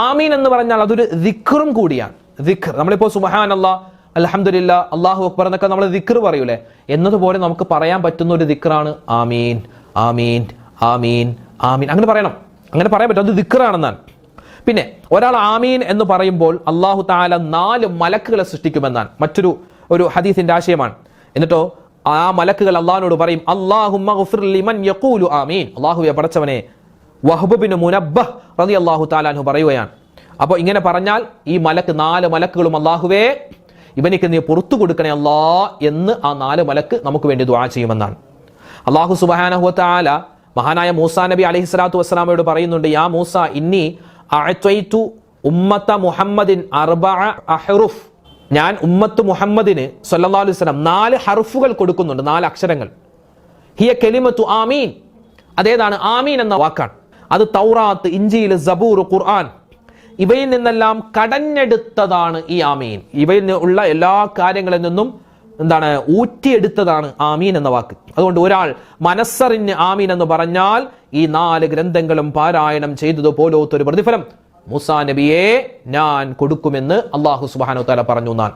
ആമീൻ എന്ന് പറഞ്ഞാൽ അതൊരു ദിക്റും കൂടിയാണ്. ദിക്ർ, നമ്മളിപ്പോൾ സുബ്ഹാനല്ലാഹ്, അൽഹംദുലില്ലാ, അല്ലാഹു അക്ബർ എന്നൊക്കെ നമ്മൾ ദിക്ർ പറയൂലേ, എന്നതുപോലെ നമുക്ക് പറയാൻ പറ്റുന്ന ഒരു ദിക്റാണ് ആമീൻ, ആമീൻ, ആമീൻ, ആമീൻ. അങ്ങനെ പറയണം, അങ്ങനെ പറയാൻ പറ്റും, അത് ദിക്റാണെന്നാണ്. പിന്നെ ഒരാൾ ആമീൻ എന്ന് പറയുമ്പോൾ അല്ലാഹു തആല 4 മലക്കുകളെ സൃഷ്ടിക്കുമെന്നാണ് മറ്റൊരു ഹദീസിന്റെ ആശയമാണ്. എന്നിട്ടോ ആ മലക്കുകൾ അള്ളാഹിനോട് പറയും, അല്ലാഹുമ്മ ഗഫിർ ലിമൻ യഖൂലു ആമീൻ. അല്ലാഹുവേ പടച്ചവനെ, വഹബ് ബിൻ മുനബ്ബഹ് റളിയല്ലാഹു തആല അൻഹു പറയുകയാണ്. അപ്പോൾ ഇങ്ങനെ പറഞ്ഞാൽ ഈ 4 മലക്കുകളും അല്ലാഹുവേ ഇവനിക്ക് നീ പുറത്തു കൊടുക്കണേ അല്ലാ എന്ന് ആ 4 മലക്ക് നമുക്ക് വേണ്ടി ദുആ ചെയ്യുമെന്നാണ്. അല്ലാഹു സുബ്ഹാനഹു വ തആല മഹാനായ മൂസാ നബി അലൈഹി സ്വലാത്തു വസ്സലാമയോട് പറയുന്നുണ്ട്, യാ മൂസ ഇന്നി അഅ്തൈതു ഉമ്മത മുഹമ്മദിൻ 4 അഹ്റുഫ്. ഞാൻ ഉമ്മത്ത് മുഹമ്മദിന് സല്ലല്ലാഹു അലൈഹി വസല്ലം 4 ഹർഫുകൾ കൊടുക്കുന്നുണ്ട്, 4 അക്ഷരങ്ങൾ. ഹിയ കലിമത്തു ആമീൻ. അതേതാണ്? ആമീൻ എന്ന വാക്കാണ്. അത് തൗറാത്ത്, ഇഞ്ചീൽ, സബൂർ, ഖുർആൻ ഇവയിൽ നിന്നെല്ലാം കടഞ്ഞെടുത്തതാണ് ഈ ആമീൻ. ഇവയിൽ ഉള്ള എല്ലാ കാര്യങ്ങളിൽ നിന്നും ഊറ്റിയെടുത്തതാണ് ആമീൻ എന്ന വാക്ക്. അതുകൊണ്ട് ഒരാൾ മനസ്സറിഞ്ഞ് ആമീൻ എന്ന് പറഞ്ഞാൽ ഈ 4 ഗ്രന്ഥങ്ങളും പാരായണം ചെയ്തതുപോലത്തെ ഒരു പ്രതിഫലം മൂസാ നബിയെ ഞാൻ കൊടുക്കുമെന്ന് അല്ലാഹു സുബ്ഹാനഹു വ തആല പറഞ്ഞു എന്നാണ്.